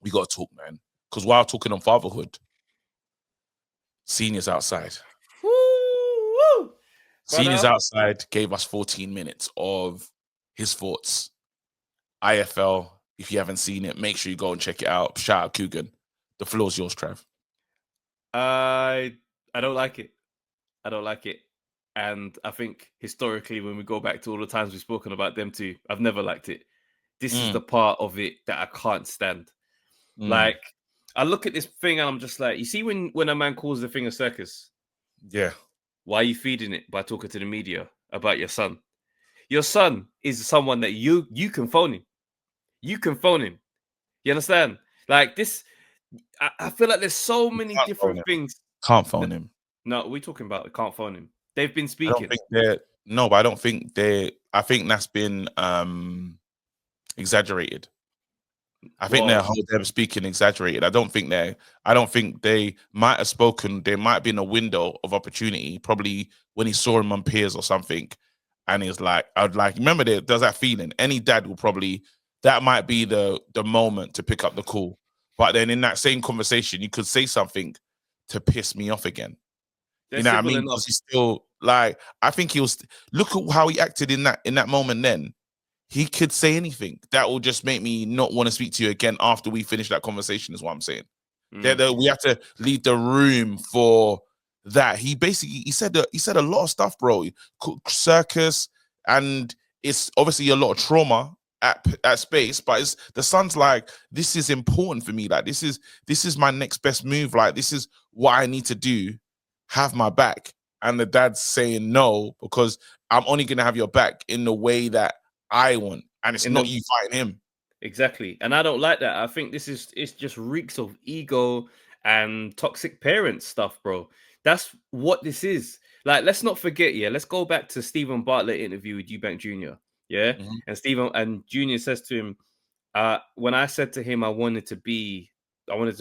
we got to talk, man. Because while talking on fatherhood, Senior's outside. Woo! Senior's outside gave us 14 minutes of his thoughts. IFL, if you haven't seen it, make sure you go and check it out. Shout out Coogan. The floor's yours, Trav. I don't like it. I don't like it. And I think historically, when we go back to all the times we've spoken about them two, I've never liked it. This is the part of it that I can't stand. Like, I look at this thing and I'm just like, you see when a man calls the thing a circus? Yeah. Why are you feeding it? By talking to the media about your son. Your son is someone that you can phone him. You can phone him. You understand? Like this, I feel like there's so many different things. Can't phone him. No, we're talking about can't phone him. They've been speaking. I don't think but I don't think I think that's been exaggerated. I think they're speaking exaggerated. I don't think they might have spoken. There might have been a window of opportunity, probably when he saw him on Piers or something, and he's like, I'd like, remember there's that feeling. Any dad will probably, that might be the moment to pick up the call. But then in that same conversation, you could say something to piss me off again. You know what I mean? Because he's still like, I think he was, look at how he acted in that moment then. He could say anything that will just make me not want to speak to you again after we finish that conversation, is what I'm saying. We have to leave the room for that. He said a lot of stuff, bro. Circus, and it's obviously a lot of trauma at Space, but it's the son's like, this is important for me. Like, this is my next best move. Like, this is what I need to do. Have my back. And the dad's saying no, because I'm only gonna have your back in the way that I want, and it's not you fighting him. Exactly. And I don't like that. I think it's just reeks of ego and toxic parent stuff, bro. That's what this is. Like, let's not forget, let's go back to Stephen Bartlett interview with Eubank Jr. And Jr. says to him, when I said to him I wanted to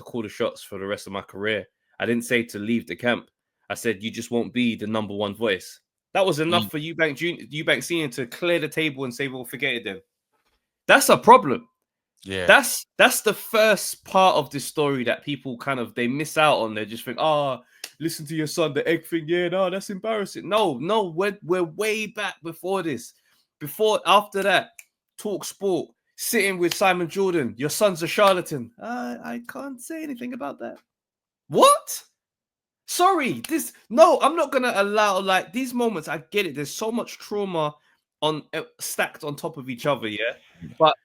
call the shots for the rest of my career, I didn't say to leave the camp. I said, you just won't be the number one voice. That was enough for Eubank Senior to clear the table and say, "Well, forget it then." That's a problem. Yeah, that's the first part of this story that people they miss out on. They just think, "Oh, listen to your son, the egg thing. Yeah, no, that's embarrassing." No, we're way back before this. After that, talk sport, sitting with Simon Jordan. Your son's a charlatan. I can't say anything about that. What? Sorry, I'm not gonna allow these moments. I get it. There's so much trauma stacked on top of each other, but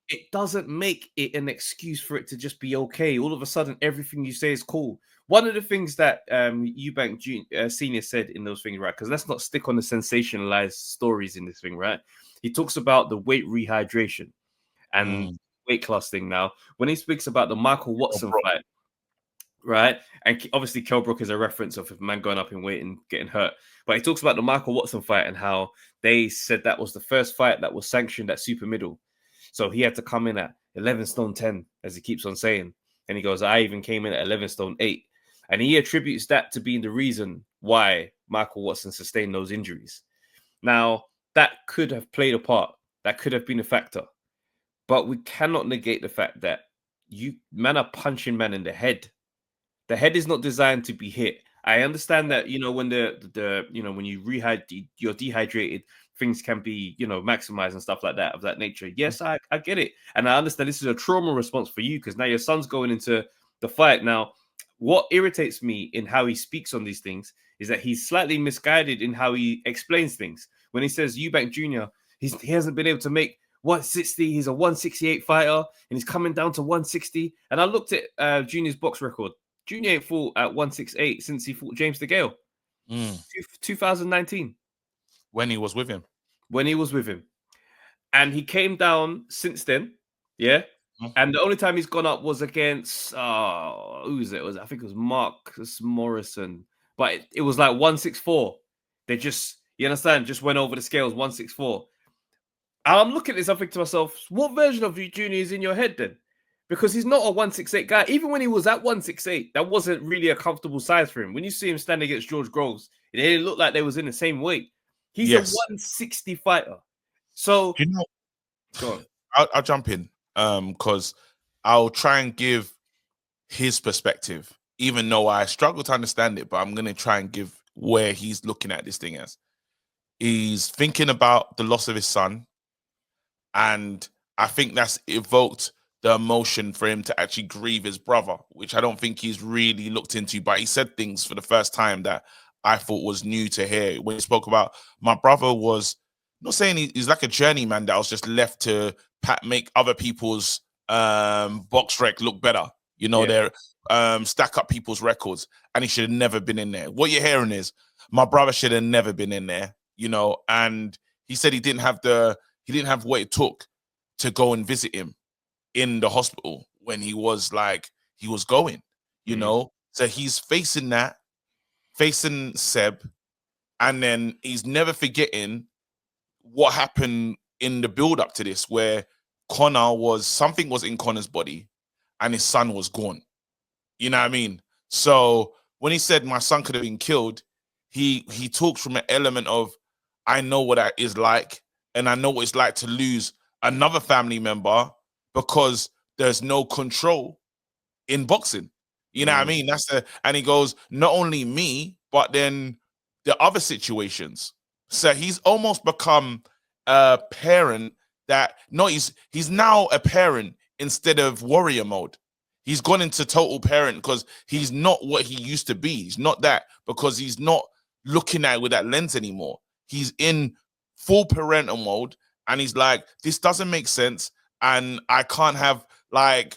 it doesn't make it an excuse for it to just be okay. All of a sudden, everything you say is cool. One of the things that Eubank Senior said in those things, right? Because let's not stick on the sensationalized stories in this thing, right? He talks about the weight rehydration and weight class thing. Now, when he speaks about the Michael Watson fight. Right, and obviously Kell Brook is a reference of a man going up in weight and getting hurt. But he talks about the Michael Watson fight and how they said that was the first fight that was sanctioned at super middle. So he had to come in at 11 stone 10, as he keeps on saying. And he goes, I even came in at 11 stone 8. And he attributes that to being the reason why Michael Watson sustained those injuries. Now, that could have played a part. That could have been a factor. But we cannot negate the fact that man are punching man in the head. The head is not designed to be hit. I understand that, when when you're dehydrated, things can be, maximized and stuff like that, of that nature. Yes, I get it. And I understand this is a trauma response for you because now your son's going into the fight. Now, what irritates me in how he speaks on these things is that he's slightly misguided in how he explains things. When he says Eubank Jr., he hasn't been able to make 160. He's a 168 fighter and he's coming down to 160. And I looked at Junior's box record. Junior ain't fought at 168 since he fought James DeGale. 2019. When he was with him. And he came down since then. Yeah. And the only time he's gone up was against, who is it? I think it was Marcus Morrison. But it was like 164. They just, you understand, just went over the scales, 164. And I'm looking at this, I think to myself, what version of you, Junior, is in your head then? Because he's not a 168 guy. Even when he was at 168, that wasn't really a comfortable size for him. When you see him standing against George Groves, it didn't look like they was in the same weight. He's a 160 fighter. So, go on. I'll jump in because I'll try and give his perspective, even though I struggle to understand it, but I'm gonna try and give where he's looking at this thing as. He's thinking about the loss of his son, and I think that's evoked the emotion for him to actually grieve his brother, which I don't think he's really looked into. But he said things for the first time that I thought was new to hear when he spoke about my brother was not saying he's like a journeyman that was just left to make other people's box rec look better. You know, Yeah. their stack up people's records, and he should have never been in there. What you're hearing is my brother should have never been in there, you know, and he said he didn't have what it took to go and visit him in the hospital when he was going, you know. So he's facing Seb, and then he's never forgetting what happened in the build up to this, where something was in Connor's body and his son was gone. You know what I mean? So when he said my son could have been killed, he talks from an element of, I know what that is like, and I know what it's like to lose another family member because there's no control in boxing. You know what I mean? And he goes, not only me, but then the other situations. So he's almost become a parent he's now a parent instead of warrior mode. He's gone into total parent because he's not what he used to be. He's not that because he's not looking at it with that lens anymore. He's in full parental mode, and he's like, this doesn't make sense, and I can't have my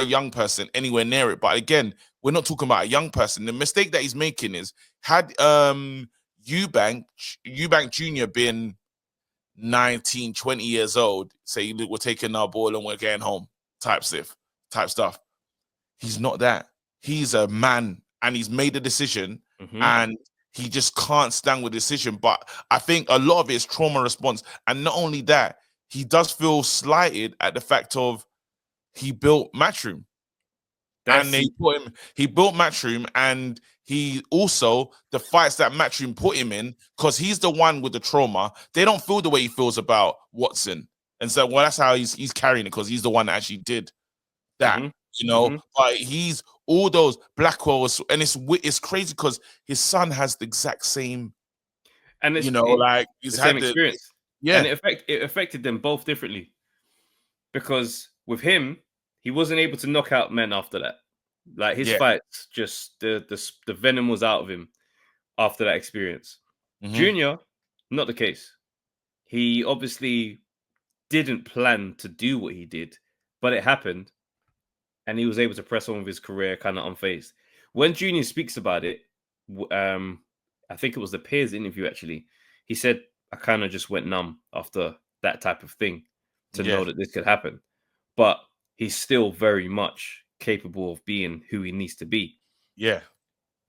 young person anywhere near it. But again, we're not talking about a young person. The mistake that he's making is, had Eubank Jr. been 19, 20 years old, say we're taking our ball and we're getting home type stuff. He's not that. He's a man, and he's made a decision, and he just can't stand with the decision. But I think a lot of it is trauma response. And not only that, he does feel slighted at the fact of he built Matchroom. He built Matchroom, and he also, the fights that Matchroom put him in, because he's the one with the trauma, they don't feel the way he feels about Watson. And so, well, that's how he's carrying it, because he's the one that actually did that, you know. But he's all those Blackwells, and it's crazy because his son has the exact same, and it's, you know, like he's the had same experience. Yeah, and it affected them both differently, because with him, he wasn't able to knock out men after that. Like his fights, just the venom was out of him after that experience. Junior, not the case. He obviously didn't plan to do what he did, but it happened, and he was able to press on with his career kind of unfazed. When Junior speaks about it, I think it was the Piers interview actually, he said, I kind of just went numb after that type of thing to know that this could happen. But he's still very much capable of being who he needs to be. Yeah.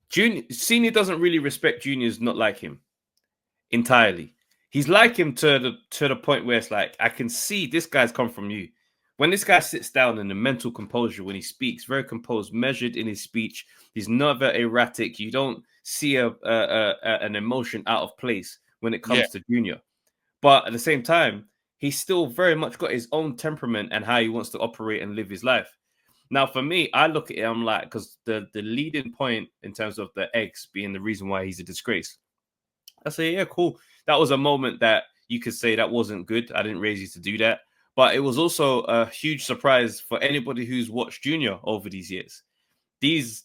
Senior doesn't really respect Junior's not like him entirely. He's like him to the point where it's like, I can see this guy's come from you. When this guy sits down in the mental composure when he speaks, very composed, measured in his speech, he's never erratic. You don't see an emotion out of place when it comes to Junior. But at the same time, he's still very much got his own temperament and how he wants to operate and live his life. Now, for me, I look at it, I'm like, because the leading point in terms of the eggs being the reason why he's a disgrace, I say, yeah, cool. That was a moment that you could say that wasn't good. I didn't raise you to do that. But it was also a huge surprise for anybody who's watched Junior over these years.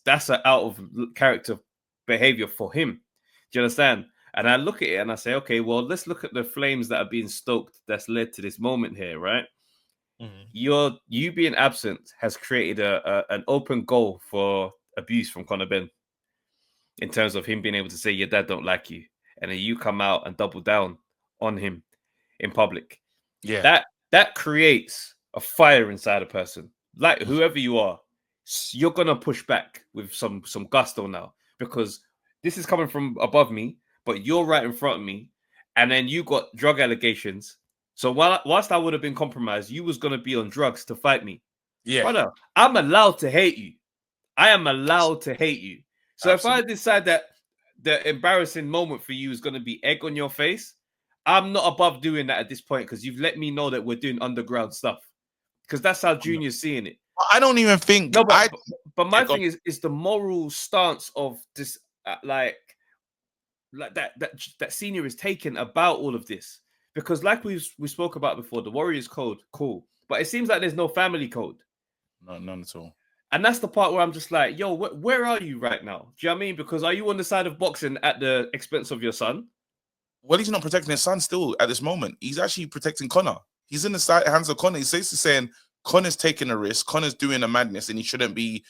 That's an out of character behavior for him. Do you understand? And I look at it and I say, okay, well, let's look at the flames that are being stoked that's led to this moment here, right? You being absent has created an open goal for abuse from Conor Benn in terms of him being able to say your dad don't like you, and then you come out and double down on him in public. That creates a fire inside a person. Like whoever you are, you're gonna push back with some gusto now, because this is coming from above me, but you're right in front of me, and then you got drug allegations. So whilst I would have been compromised, you was gonna be on drugs to fight me. Brother, I'm allowed to hate you. I am allowed to hate you. So Absolutely. If I decide that the embarrassing moment for you is going to be egg on your face, I'm not above doing that at this point, because you've let me know that we're doing underground stuff. Because that's how Junior's seeing it. I don't even think No, I. but my Yeah, go on. thing is the moral stance of this, like that senior is taken about all of this, because like we spoke about before, the Warriors code, cool, but it seems like there's no family code. No, none at all. And that's the part where I'm just like, yo, where are you right now? Do you know what I mean? Because are you on the side of boxing at the expense of your son? Well, he's not protecting his son still at this moment. He's actually protecting Connor. He's in the hands of Connor. He's basically saying Connor's taking a risk. Connor's doing a madness, and he shouldn't be.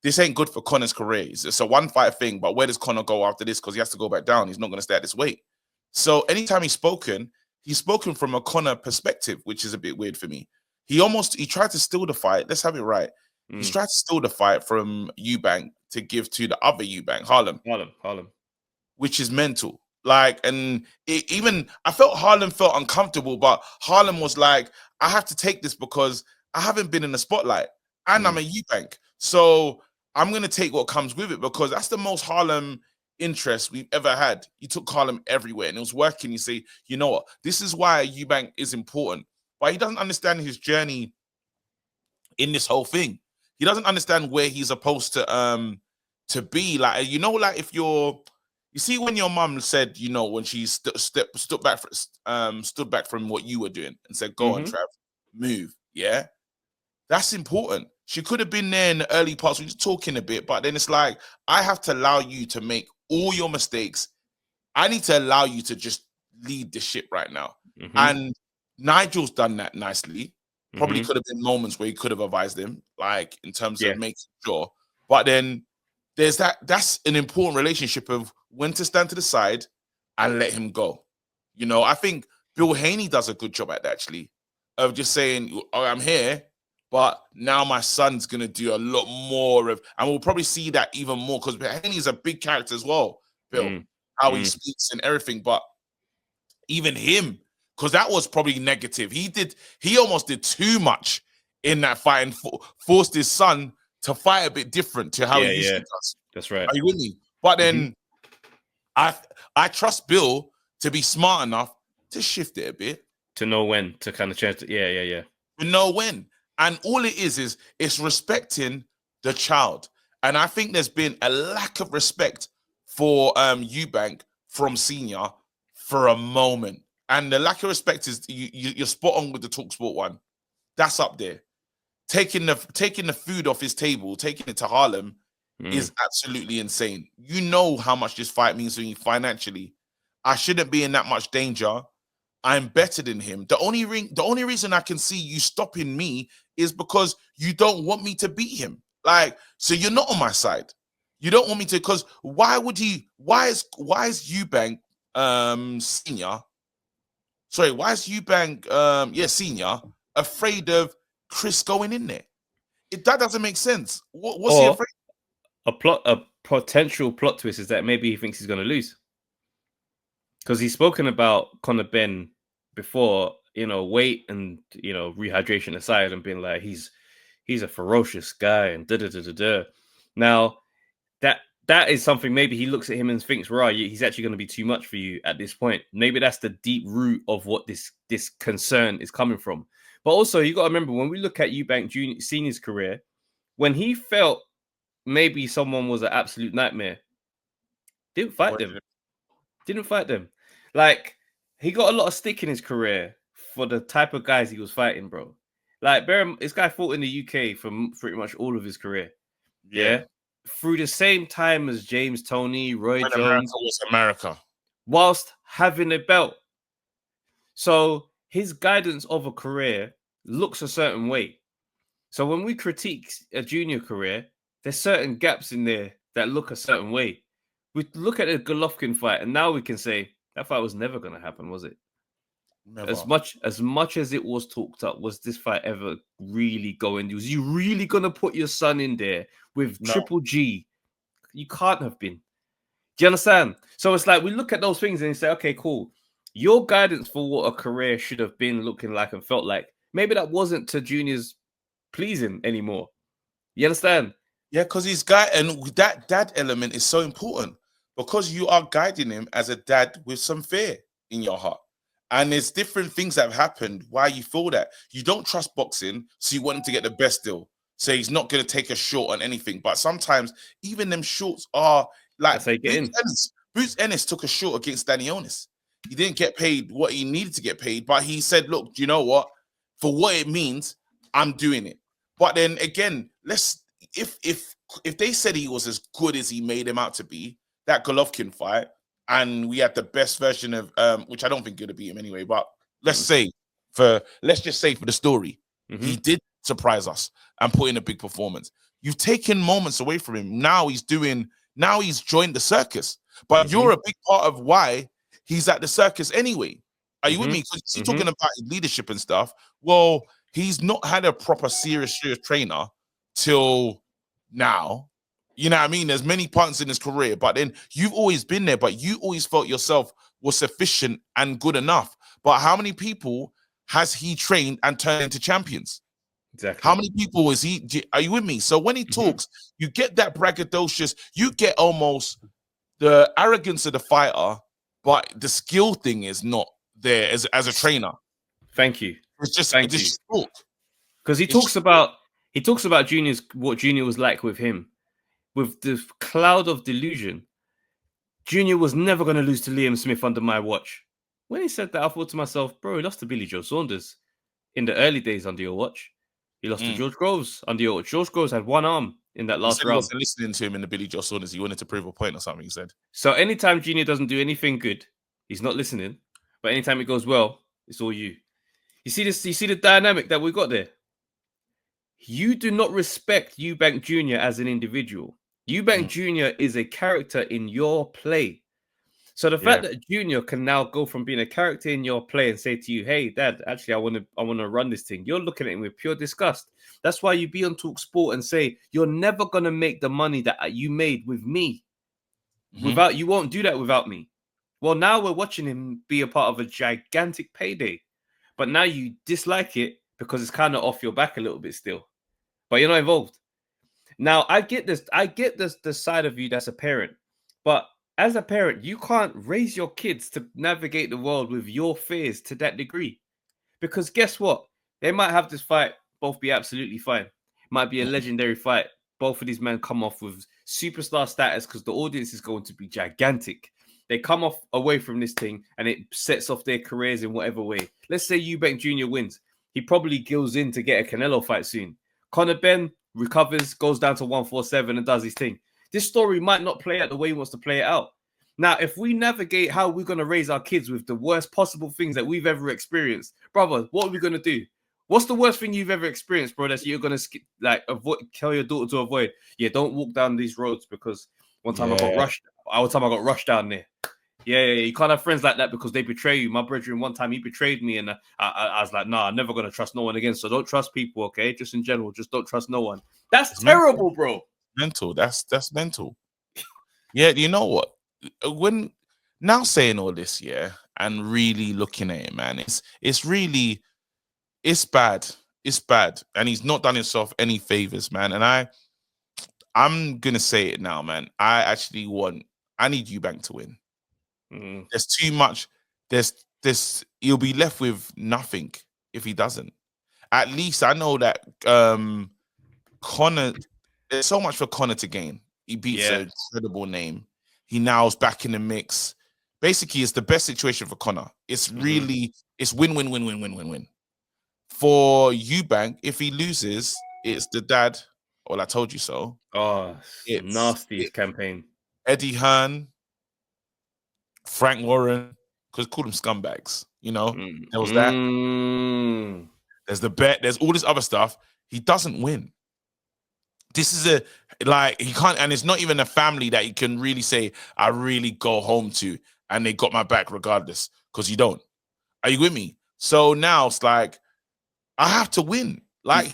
This ain't good for Connor's career. It's a one fight thing, but where does Connor go after this? Because he has to go back down. He's not going to stay at this weight. So anytime he's spoken from a Connor perspective, which is a bit weird for me. He tried to steal the fight. Let's have it right. He's tried to steal the fight from Eubank to give to the other Eubank, Harlem, which is mental. Like, and even I felt Harlem felt uncomfortable, but Harlem was like, I have to take this because I haven't been in the spotlight and I'm a Eubank. So I'm going to take what comes with it, because that's the most Harlem interest we've ever had. You took Harlem everywhere and it was working. You say, you know what? This is why Eubank is important. But he doesn't understand his journey in this whole thing. He doesn't understand where he's supposed to be. Like, you know, like if you see when your mum said, you know, when she stood back from what you were doing and said, go on, Trav, move. Yeah. That's important. She could have been there in the early parts. We're just talking a bit, but then it's like, I have to allow you to make all your mistakes. I need to allow you to just lead the ship right now. And Nigel's done that nicely. Probably could have been moments where he could have advised him, like in terms of making sure. But then there's that's an important relationship of when to stand to the side and let him go. You know, I think Bill Haney does a good job at that, actually, of just saying, oh, I'm here, but now my son's going to do a lot more of, and we'll probably see that even more, because Haney's a big character as well, Bill, how he speaks and everything. But even him, because that was probably negative. He almost did too much in that fight and forced his son to fight a bit different to how he usually does. That's right. Are you with me? But then I trust Bill to be smart enough to shift it a bit. To know when to kind of change it. Yeah. To know when. And all it is it's respecting the child. And I think there's been a lack of respect for Eubank from Senior for a moment. And the lack of respect is you're spot on with the TalkSport one. That's up there. Taking the food off his table, taking it to Harlem is absolutely insane. You know how much this fight means to me financially. I shouldn't be in that much danger. I'm better than him. The only reason I can see you stopping me is because you don't want me to beat him. Like, so you're not on my side. You don't want me to, because why is Eubank Senior? Sorry, why is Eubank Senior afraid of Chris going in there? That doesn't make sense. What's he afraid of? A potential plot twist is that maybe he thinks he's going to lose, because he's spoken about Conor Benn before, you know, weight and, you know, rehydration aside, and being like, he's a ferocious guy and da. Now that is something maybe he looks at him and thinks, right, he's actually going to be too much for you at this point. Maybe that's the deep root of what this concern is coming from. But also, you got to remember, when we look at Eubank Senior's career, when he felt maybe someone was an absolute nightmare, didn't fight them. Like, he got a lot of stick in his career for the type of guys he was fighting, bro. Like, this guy fought in the UK for pretty much all of his career. Yeah. Through the same time as James Toney, Roy Jones. America was America. Whilst having a belt. So his guidance of a career looks a certain way. So when we critique a junior career, there's certain gaps in there that look a certain way. We look at the Golovkin fight, and now we can say that fight was never going to happen, was it? Never. As much as it was talked up, was this fight ever really going? Was you really going to put your son in there with Triple G? You can't have been. Do you understand? So it's like we look at those things and say, okay, cool. Your guidance for what a career should have been looking like and felt like, maybe that wasn't to Junior's pleasing anymore. You understand? Yeah, because he's and that dad element is so important, because you are guiding him as a dad with some fear in your heart. And there's different things that have happened why you feel that. You don't trust boxing, so you want him to get the best deal. So he's not going to take a short on anything. But sometimes even them shorts are like That's how you get in. Bruce Ennis took a short against Danny Onis. He didn't get paid what he needed to get paid, but he said, look, do you know what? For what it means, I'm doing it. But then again, if they said he was as good as he made him out to be, that Golovkin fight, and we had the best version of which I don't think you're gonna beat him anyway, but let's just say for the story, he did surprise us and put in a big performance. You've taken moments away from him. Now he's joined the circus, but you're a big part of why he's at the circus anyway. Are you with me? Because he's talking about his leadership and stuff. Well, he's not had a proper serious trainer till now. You know what I mean? There's many points in his career, but then you've always been there, but you always felt yourself was sufficient and good enough. But how many people has he trained and turned into champions? Exactly. How many people is he? Are you with me? So when he talks, you get that braggadocious, you get almost the arrogance of the fighter, but the skill thing is not there as a trainer. Thank you. It's just talk. Because he talks about what Junior was like with him. With the cloud of delusion, Junior was never going to lose to Liam Smith under my watch. When he said that, I thought to myself, bro, he lost to Billy Joe Saunders in the early days under your watch. He lost to George Groves under your watch. George Groves had one arm in that last round. He wasn't listening to him in the Billy Joe Saunders. He wanted to prove a point or something, he said. So anytime Junior doesn't do anything good, he's not listening. But anytime it goes well, it's all you. You see this? You see the dynamic that we got there? You do not respect Eubank Jr. as an individual. Eubank Jr. is a character in your play. So the fact that Junior can now go from being a character in your play and say to you, hey, Dad, actually, I want to run this thing. You're looking at him with pure disgust. That's why you be on Talk Sport and say, you're never going to make the money that you made with me. You won't do that without me. Well, now we're watching him be a part of a gigantic payday. But now you dislike it because it's kind of off your back a little bit still. But you're not involved. Now, I get this. I get this, the side of you that's a parent. But as a parent, you can't raise your kids to navigate the world with your fears to that degree. Because guess what? They might have this fight, both be absolutely fine. It might be a legendary fight. Both of these men come off with superstar status because the audience is going to be gigantic. They come off away from this thing and it sets off their careers in whatever way. Let's say Eubank Jr. wins. He probably gills in to get a Canelo fight soon. Conor Ben recovers, goes down to 147 and does his thing. This story might not play out the way he wants to play it out. Now, if we navigate how we're going to raise our kids with the worst possible things that we've ever experienced, brother, what are we going to do? What's the worst thing you've ever experienced, bro, that you're going to tell your daughter to avoid? Yeah, don't walk down these roads because one time I got rushed down there. Yeah, you can't have friends like that because they betray you. My brethren, one time he betrayed me and I was like, nah, I'm never going to trust no one again. So don't trust people, okay? Just in general, just don't trust no one. That's terrible, bro. Mental. That's mental. Yeah, you know what? When now saying all this, and really looking at it, man, it's bad. It's bad. And he's not done himself any favors, man. And I'm gonna say it now, man. I need Eubank to win. There's too much. There's he'll be left with nothing if he doesn't. At least I know that Conor, there's so much for Conor to gain. He beats an incredible name. He now is back in the mix. Basically, it's the best situation for Conor. It's really it's win. For Eubank, if he loses, it's the dad. Well, I told you so. Oh, it's nasty campaign. Eddie Hearn, Frank Warren, because call them scumbags. You know, there was that. There's the bet. There's all this other stuff. He doesn't win. This is he can't, and it's not even a family that he can really say, I really go home to, and they got my back regardless, because you don't. Are you with me? So now it's like, I have to win. Like,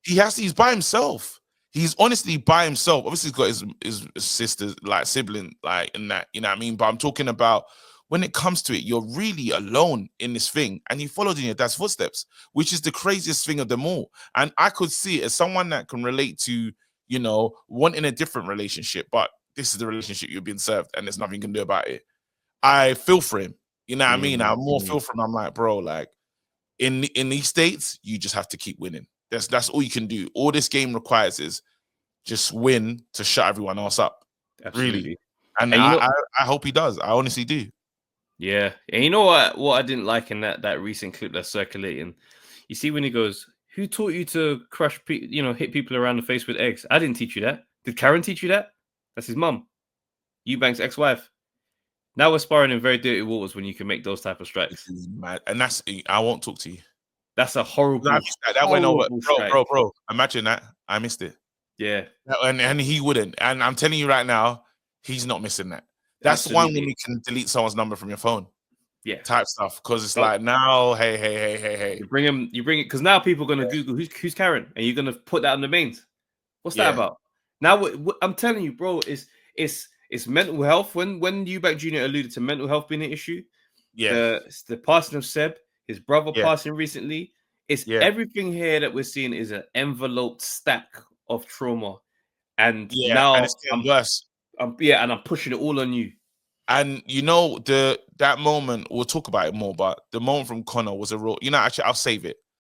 he's by himself. He's honestly by himself. Obviously, he's got his sister, like sibling, like in that, you know what I mean? But I'm talking about when it comes to it, you're really alone in this thing, and you followed in your dad's footsteps, which is the craziest thing of them all. And I could see it as someone that can relate to, you know, wanting a different relationship, but this is the relationship you've been served, and there's nothing you can do about it. I feel for him. You know what I mean? I more feel for him. I'm like, bro, like in these states, you just have to keep winning. That's all you can do. All this game requires is just win to shut everyone else up. Absolutely. Really. And And I hope he does. I honestly do. Yeah, and you know what I didn't like in that recent clip that's circulating. You see when he goes, "Who taught you to hit people around the face with eggs? I didn't teach you that. Did Karen teach you that? That's his mum, Eubank's ex-wife. Now we're sparring in very dirty waters when you can make those type of strikes. Mad. And I won't talk to you. That's a horrible. That went over, strike. bro. Imagine that. I missed it. Yeah, and he wouldn't. And I'm telling you right now, he's not missing that. That's one when you can delete someone's number from your phone. Yeah, type stuff, because it's like now, hey. You bring it because now people are gonna Google who's Karen, and you're gonna put that on the mains. What's that about? Now I'm telling you, bro, it's mental health. When Eubank Jr. alluded to mental health being an issue, the passing of Seb, his brother passing recently, everything here that we're seeing is an enveloped stack of trauma, and now and it's getting worse. And I'm pushing it all on you. And you know, that moment, we'll talk about it more, but the moment from Connor was a real, actually I'll save it.